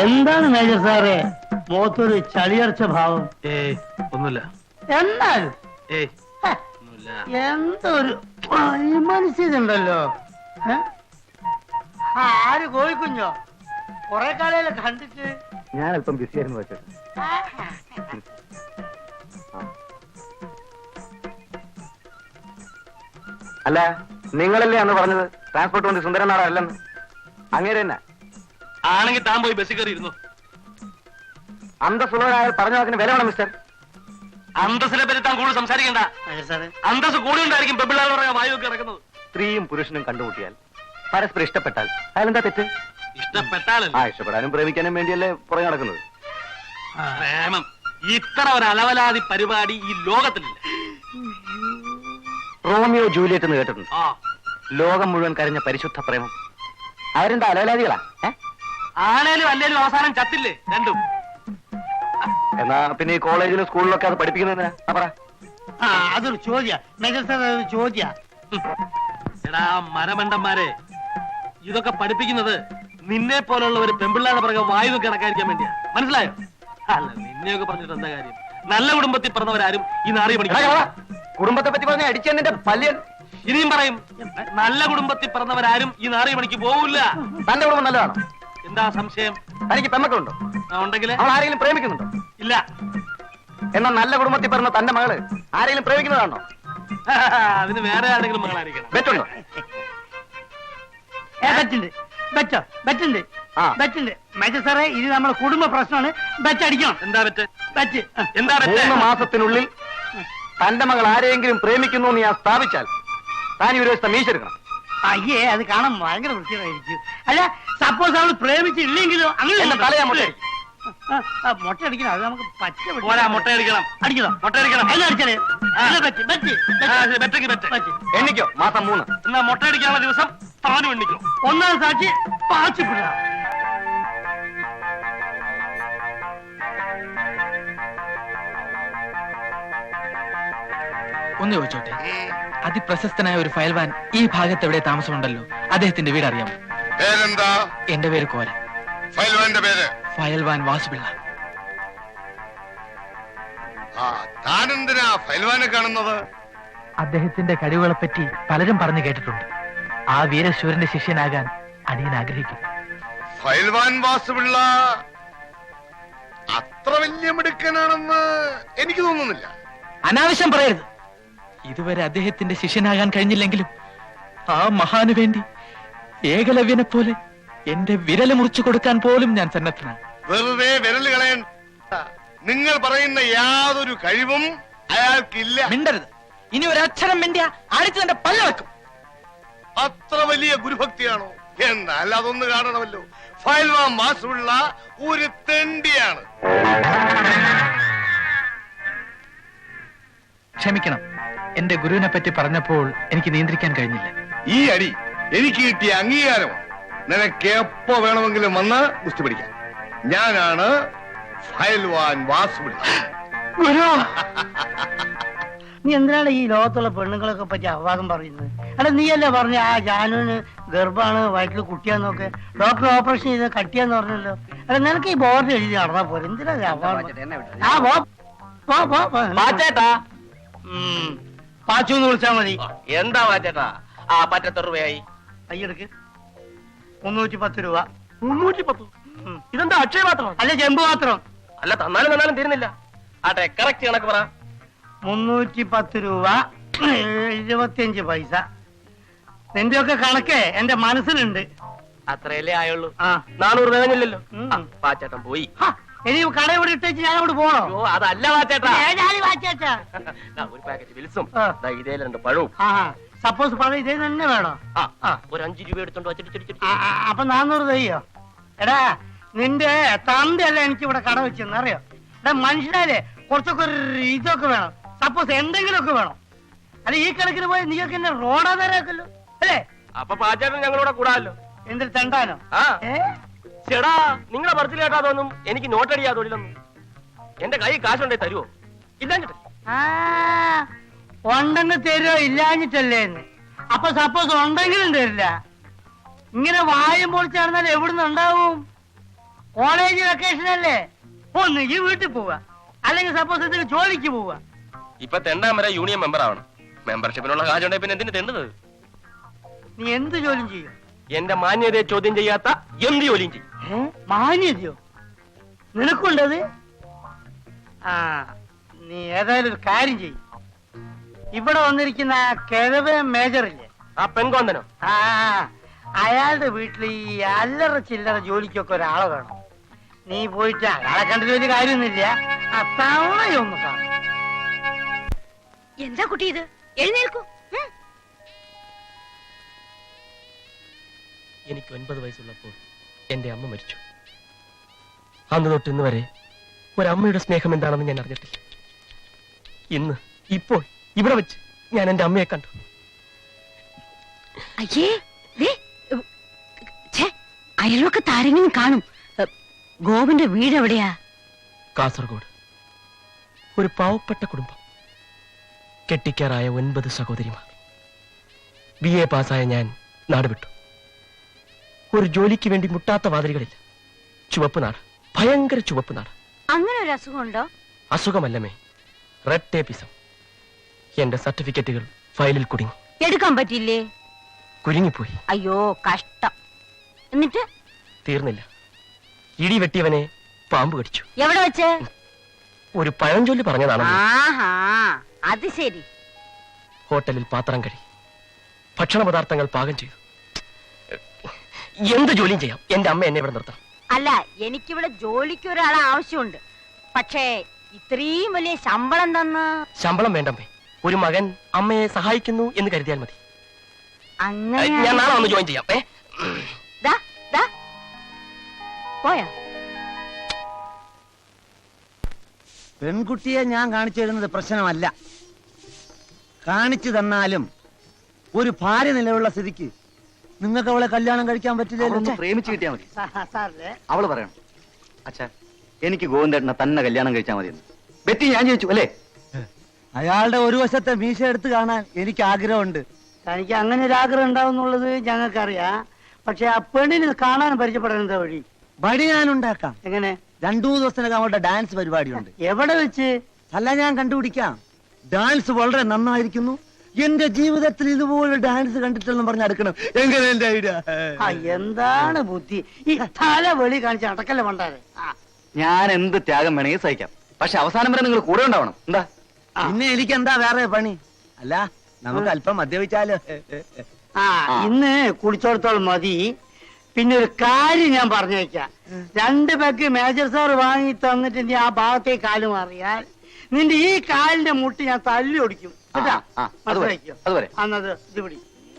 എന്താണ് മേജർ സാറേ മുഖത്തൊരു ചളിയർച്ച ഭാവം? ഒന്നുമില്ല. എന്നാൽ ഒന്നുമില്ല. എന്തൊരു മനസ്സിലുണ്ടല്ലോ. ആര് കോഴിക്കുഞ്ഞോ? കൊറേ കാലയില് കണ്ടിട്ട്. ഞാൻ അല്പം ബിസിയായിരുന്നു വെച്ചത്. അല്ല, നിങ്ങളല്ലേ അന്ന് പറഞ്ഞത് ട്രാൻസ്പോർട്ട് കൊണ്ട് സുന്ദരനാട അല്ലെന്ന്? അങ്ങേര് തന്നെ ആണെങ്കിൽ താൻ പോയി ബസ്സിൽ കയറി ഇരുന്നു. അന്തസ്സുള്ളവരായ പറഞ്ഞ വാക്കിന് വില വേണം മിസ്റ്റർ. അന്തസ്സിനെ പറ്റി താൻ കൂടുതൽ സംസാരിക്കണ്ട. അന്തസ് കൂടി ഉണ്ടായിരിക്കും പെമ്പിള്ളാന്ന് പറയാൻ വായുവൊക്കെ ഇറക്കുന്നത്. സ്ത്രീയും പുരുഷനും കണ്ടുമുട്ടിയാൽ പരസ്പരം ഇഷ്ടപ്പെട്ടാൽ അയാളെന്താ തെറ്റ്? ഇഷ്ടപ്പെട്ടാലല്ല, ഇഷ്ടപ്പെടാനും പ്രേമിക്കാനും വേണ്ടിയല്ലേ പുറകെ നടക്കുന്നത്. പ്രേമം ഇത്ര ഒരു അലവലാതി പരിപാടി ഈ ലോകത്തിലില്ല. റോമിയോ ജൂലിയറ്റ് എന്ന് കേട്ടിട്ടുണ്ട്. ലോകം മുഴുവൻ കരഞ്ഞ പരിശുദ്ധ പ്രേമം. അവരെന്താ അലവലാദികളാ? ആണേലും അല്ലേലും അവസാനം ചത്തില്ലേ രണ്ടും? എന്നാ പിന്നെ ഈ കോളേജിലും സ്കൂളിലൊക്കെ അത് പഠിപ്പിക്കുന്നതിനാ? പറ. അതൊരു ചോദ്യ മേജർ സാർ, അതൊരു ചോദ്യ. എടാ മരമണ്ടന്മാരെ, ഇതൊക്കെ പഠിപ്പിക്കുന്നത് നിന്നെ പോലുള്ള ഒരു പെമ്പിള്ളാടെ പിറകെ വായു കിടക്കാതിരിക്കാൻ വേണ്ടിയാ. മനസ്സിലായോ? അല്ല, നിന്നെയൊക്കെ പറഞ്ഞിട്ട് എന്താ കാര്യം? നല്ല കുടുംബത്തിൽ പിറന്നവരാരും ഈ നാറിയ പഠിക്കും. കുടുംബത്തെ പറ്റി പറഞ്ഞ അടിച്ചെന്നെ പല്യൻ. ഇനിയും പറയും, നല്ല കുടുംബത്തിൽ പിറന്നവരാരും ഈ നാറിയ പണിക്ക് പോവില്ല. തന്റെ കുടുംബം നല്ലതാണോ? എന്താ സംശയം? തനിക്ക് പെമ്മക്കളുണ്ടോ? ഉണ്ടെങ്കിൽ അവൾ ആരെങ്കിലും പ്രേമിക്കുന്നുണ്ടോ? ഇല്ല. എന്നാ നല്ല കുടുംബത്തിൽ പിറന്ന തന്റെ മകള് ആരെങ്കിലും പ്രേമിക്കുന്നതാണോ? അതിന് വേറെ ആരെങ്കിലും മകളായിരിക്കണം. ബെറ്റുണ്ടോ? മേജർ സാറേ, ഇത് നമ്മുടെ കുടുംബ പ്രശ്നമാണ്. ബെറ്റ് അടിക്കണം. എന്താ ബെറ്റ്? ബെറ്റ് എന്താ ബെറ്റ്? 3 മാസത്തിനുള്ളിൽ തന്റെ മകൾ ആരെങ്കിലും പ്രേമിക്കുന്നു എന്ന് ഞാൻ സ്ഥാപിച്ചാൽ താൻ ഈ ഒരു ദിവസത്തെ മീശ എടുക്കണം. അയ്യേ, അത് കാണാൻ ഭയങ്കര വൃത്തിയായിരിക്കും. അല്ല, സപ്പോസ് അവള് പ്രേമിച്ചില്ലെങ്കിലോ? അങ്ങനെ തലയാ മുട്ട മുട്ട അടിക്കണം. അത് നമുക്ക് പച്ച മുട്ട അടിക്കണം. അടിക്കണം. മുട്ട അടിക്കണം. എന്നാ അടിച്ചാലേ? എണ്ണിക്കോ? മാസം 3. എന്നാ മുട്ട അടിക്കാനുള്ള ദിവസം താനും എണ്ണിക്കോ. ഒന്നാം സാക്ഷി പാച്ചിപ്പിട. ഒന്ന് ചോദിച്ചോട്ടെ, അതിപ്രശസ്തനായ ഒരു ഫയൽവാൻ ഈ ഭാഗത്ത് എവിടെ താമസമുണ്ടല്ലോ, അദ്ദേഹത്തിന്റെ വീട് അറിയാമോ? പേരെന്താ? എന്റെ പേര് കോരൻ. ഫയൽവാന്റെ പേര്? ഫയൽവാൻ വാസുപിള്ള. താനെന്തിനാ ഫയൽവാനെ കാണുന്നത്? അദ്ദേഹത്തിന്റെ കഴിവുകളെ പറ്റി പലരും പറഞ്ഞു കേട്ടിട്ടുണ്ട്. ആ വീരശൂരന്റെ ശിഷ്യനാകാൻ അടിയൻ ആഗ്രഹിക്കും. ഫയൽവാൻ വാസുപിള്ള അത്ര വലിയ മിടുക്കനാണെന്ന് എനിക്ക് തോന്നുന്നില്ല. അനാവശ്യം പറയരുത്. ഇതുവരെ അദ്ദേഹത്തിന്റെ ശിഷ്യനാകാൻ കഴിഞ്ഞില്ലെങ്കിലും ആ മഹാന് വേണ്ടി ഏകലവ്യനെ പോലെ എന്റെ വിരല് മുറിച്ചു കൊടുക്കാൻ പോലും ഞാൻ സന്നദ്ധനാണ്. വെറുതെ വിരല് കളയണ്ട. നിങ്ങൾ പറയുന്ന യാതൊരു കഴിവും അയാൾക്കില്ല. മിണ്ടരുത്. ഇനി ഒരു അക്ഷരം മിണ്ടിയ അടിച്ചു തന്റെ പല്ല് വെക്കും. അത്ര വലിയ ഗുരുഭക്തിയാണോ? എന്നാൽ അതൊന്ന് കാണണമല്ലോ. ഫയൽവാൻ വാസുപിള്ള ഒരു തെണ്ടിയാണ്. ക്ഷമിക്കണം, എന്റെ ഗുരുവിനെ പറ്റി പറഞ്ഞപ്പോൾ എനിക്ക് നിയന്ത്രിക്കാൻ കഴിഞ്ഞില്ല. ഈ അടി എനിക്ക് കിട്ടിയ അംഗീകാരമാണ്. നിനക്ക് എപ്പോ വേണമെങ്കിലും വന്ന് ഗുസ്തി പിടിക്കാം. ഞാനാണ് ഫയൽവാൻ വാസുപിള്ള. ഗുരു, നീ എന്തിനാണ് ഈ ലോകത്തുള്ള പെണ്ണുങ്ങളൊക്കെ പറ്റി അപവാദം പറയുന്നത്? അല്ല, നീയല്ലേ പറഞ്ഞ ആ ജാനുവിന് ഗർഭാണ്, വയറ്റിൽ കുട്ടിയാന്നൊക്കെ ഡോക്ടർ ഓപ്പറേഷൻ ചെയ്ത് കട്ടിയാന്ന് പറഞ്ഞല്ലോ. അല്ല, നിനക്ക് ഈ ബോർഡ് എഴുതി നടന്നാ പോലെ എന്തിനാ പാച്ചൂന്ന് വിളിച്ചാ മതി. എന്താ വാച്ചേട്ടാ? ആ പറ്റത്ത രൂപയായി. കയ്യെടുക്ക്. 310 രൂപ. 310? ഇതെന്താ അക്ഷയ പാത്രം? അല്ല, ചെമ്പ് പാത്രം. അല്ല, തന്നാലും തീരുന്നില്ല. ആട്ടെ, കറക്റ്റ് കണക്ക് പറ. 310 രൂപ 25 പൈസ. നിന്റെയൊക്കെ കണക്കേ എന്റെ മനസ്സിലുണ്ട്. അത്രയല്ലേ ആയുള്ളൂ. 400 തികഞ്ഞില്ലല്ലോ. പാച്ചേട്ടൻ പോയി. ഇനി കട ഇവിടെ ഇട്ടേച്ച് ഞാൻ അവിടെ പോണോ? അതല്ല വാച്ചേട്ടാ. ഒരു പാക്കറ്റ് വിൽസും ഇതേ 2 പഴവും. സപ്പോസ് പഴം ഇതേ തന്നെ വേണോ? ഒരു 5 രൂപ എടുത്തോണ്ട് വച്ചിട്ട്. അപ്പൊ 400 തയ്യോ? എടാ, നിന്റെ തന്തയല്ല എനിക്ക് ഇവിടെ കട വെച്ചെന്ന് അറിയോ? എടാ, മനുഷ്യനാലേ കുറച്ചൊക്കെ ഒരു ഇതൊക്കെ വേണം. സപ്പോസ് എന്തെങ്കിലുമൊക്കെ വേണം. അല്ല, ഈ കണക്കിന് പോയി നീയൊക്കെ എന്നെ റോഡാതാരാക്കല്ലോ അല്ലേ? അപ്പൊ പാച്ചേട്ടൻ ഞങ്ങളോടെ കൂടാല്ലോ. എന്തൊരു തെണ്ടാനോ? ചേടാ, നിങ്ങളെ പറച്ചിൽ കേട്ടാതൊന്നും എനിക്ക് നോട്ടടിയാ തൊഴിലൊന്നും. എന്റെ കൈ കാശുണ്ടേ തരുവോ? ഇല്ലാഞ്ഞിട്ട് ഉണ്ടെങ്കിൽ തരുവോ? ഇല്ലാഞ്ഞിട്ടല്ലേ എന്ന്. അപ്പൊ സപ്പോസ് ഉണ്ടെങ്കിലും തരില്ല. ഇങ്ങനെ വായും പൊളിച്ചാർന്നാൽ എവിടുന്ന് ഉണ്ടാവും? കോളേജ് വെക്കേഷൻ അല്ലേ, ഒന്നുകിൽ വീട്ടിൽ പോവുക, അല്ലെങ്കിൽ സപ്പോസ് ഇതിന് ജോലിക്ക് പോവുക. ഇപ്പൊ തെണ്ടാൻ വരെ യൂണിയൻ മെമ്പർ ആവണം. മെമ്പർഷിപ്പിനുള്ള കാശുണ്ടെങ്കിൽ പിന്നെ എന്തിനു തെണ്ടത്? നീ എന്ത് ജോലിയും ചെയ്യും? എന്റെ മാന്യതയെ ചോദ്യം ചെയ്യാത്ത എന്ത് ജോലിയും ചെയ്യും. മാന്യതയോ നിനക്കുണ്ടത്? ആ, നീ ഏതായാലും ഒരു കാര്യം ചെയ്യും. ഇവിടെ വന്നിരിക്കുന്ന കിഴവ മേജറില്ലേ, ആ പെൺകോന്തനോ? ആ, അയാളുടെ വീട്ടിൽ ഈ അല്ലറ ചില്ലറ ജോലിക്കൊക്കെ ഒരാളെ വേണം. നീ പോയിട്ട് അയാളെ കണ്ടിട്ട് വലിയ കാര്യമൊന്നുമില്ല, ആ തവണയൊന്ന് കാണും. എന്താ കുട്ടി ഇത്? എഴുന്നേൽക്കൂ. എനിക്ക് 9 വയസ്സുള്ളപ്പോൾ എന്റെ അമ്മ മരിച്ചു. അന്ന് തൊട്ട് ഇന്ന് വരെ ഒരമ്മയുടെ സ്നേഹം എന്താണെന്ന് ഞാൻ അറിഞ്ഞിട്ടില്ല. ഇപ്പോൾ ഇവിടെ വെച്ച് ഞാൻ എന്റെ അമ്മയെ കണ്ടു. അയ്യേ, അയലൊക്കെ താരെങ്കിലും കാണും. ഗോപന്റെ വീട് എവിടെയാ? കാസർഗോഡ്. ഒരു പാവപ്പെട്ട കുടുംബം, കെട്ടിക്കാറായ 9 സഹോദരിമാർ. BA പാസ്സായ ഞാൻ നാടുവിട്ടു. ഒരു ജോലിക്ക് വേണ്ടി മുട്ടാത്ത വാതിലുകളില്ല. ചുവപ്പ് നാട്, ഭയങ്കര ചുവപ്പ് നാട്. അങ്ങനെ ഒരു അസുഖമുണ്ടോ? അസുഖമല്ലമേ, റെഡ് ടേപ്പിസം. എന്റെ സർട്ടിഫിക്കറ്റുകൾ ഫയലിൽ കുടുങ്ങി. എടുക്കാൻ പറ്റില്ലേ? കുരുങ്ങിപ്പോയി. അയ്യോ കഷ്ടം. എന്നിട്ട്? തീർന്നില്ല. ഇടി വെട്ടിയവനെ പാമ്പ് കടിച്ചു. എവിടെ വെച്ച്? ഒരു പഴഞ്ചൊല്ലി പറഞ്ഞതാണ്. ആഹാ, അത് ശരി. ഹോട്ടലിൽ പാത്രം കഴി, ഭക്ഷണ പദാർത്ഥങ്ങൾ പാകം ചെയ്തു. എന്ത് ജോലിയും ചെയ്യാം. എന്റെ അമ്മ എന്നെ ഇവിടെ നിർത്താം. അല്ല, എനിക്കിവിടെ ജോലിക്ക് ഒരാളെ ആവശ്യമുണ്ട്. പക്ഷേ ഇത്രയും വലിയ ശമ്പളം തന്ന്. ശമ്പളം വേണ്ടമ്മേ, ഒരു മകൻ അമ്മയെ സഹായിക്കുന്നു എന്ന് കരുതിയാൽ മതി. അങ്ങനെ ഞാൻ നാളെ ഒന്ന് ജോയിൻ ചെയ്യാം. പോയാ? പെൺകുട്ടിയെ ഞാൻ കാണിച്ചു തരുന്നത് പ്രശ്നമല്ല. കാണിച്ചു തന്നാലും ഒരു ഭാര്യ നിലയുള്ള സ്ഥിതിക്ക് നിങ്ങൾക്ക് അവളെ കല്യാണം കഴിക്കാൻ പറ്റില്ലല്ലോ. പ്രേമിച്ചു കിട്ടിയാ മതി. സാറേ, അവള് പറയണം, അച്ഛാ എനിക്ക് ഗോവിന്ദേട്ടനെ തന്നെ കല്യാണം കഴിച്ചാൽ മതിയെന്ന്. ബെറ്റി ഞാൻ ചോദിച്ചു അല്ലേ? അയാളുടെ ഒരു വശത്തെ മീശ എടുത്ത് കാണാൻ എനിക്ക് ആഗ്രഹമുണ്ട്. തനിക്ക് അങ്ങനെ ഒരു ആഗ്രഹം ഉണ്ടാവുന്നുള്ളത് ഞങ്ങൾക്കറിയാം. പക്ഷെ ആ പെണ്ണിന് കാണാൻ പരിചയപ്പെടാൻ എന്താ വഴി? വഴി ഞാൻ ഉണ്ടാക്കാം. എങ്ങനെ? 2-3 ദിവസത്തിനകം അവളുടെ ഡാൻസ് പരിപാടിയുണ്ട്. എവിടെ വെച്ച്? അല്ല, ഞാൻ കണ്ടുപിടിക്കാം. ഡാൻസ് വളരെ നന്നായിരിക്കുന്നു, എന്റെ ജീവിതത്തിൽ ഇതുപോലെ ഡാൻസ് കണ്ടിട്ടെന്ന് പറഞ്ഞ് അടുക്കണം. എങ്ങനെ എന്റെ ഐഡിയ? എന്താണ് ബുദ്ധി? ഈ തല വെളി കാണിച്ച അടക്കല്ലേ പണ്ടാരെ. ഞാൻ എന്ത് ത്യാഗം വേണമെങ്കിൽ സഹിക്കാം, പക്ഷെ അവസാനം വരെ നിങ്ങൾ കൂടെ ഉണ്ടാവണം. എന്താ? പിന്നെ എനിക്ക് എന്താ വേറെ പണി? അല്ല, നമുക്ക് അല്പം മദ്യപിച്ചാലോ? ഇന്ന് കുടിച്ചോടത്തോളം മതി. പിന്നെ ഒരു കാര്യം ഞാൻ പറഞ്ഞേക്കാം. 2 പാക്ക് മേജർ സാർ വാങ്ങി തന്നിട്ട് നീ ആ ഭാഗത്തേക്ക് കാല് മാറിയാൽ നിന്റെ ഈ കാലിന്റെ മുട്ടി ഞാൻ തല്ലി ഒടിക്കും. കേട്ടാ? അതുവരെ അന്നത് ഇത് പിടി.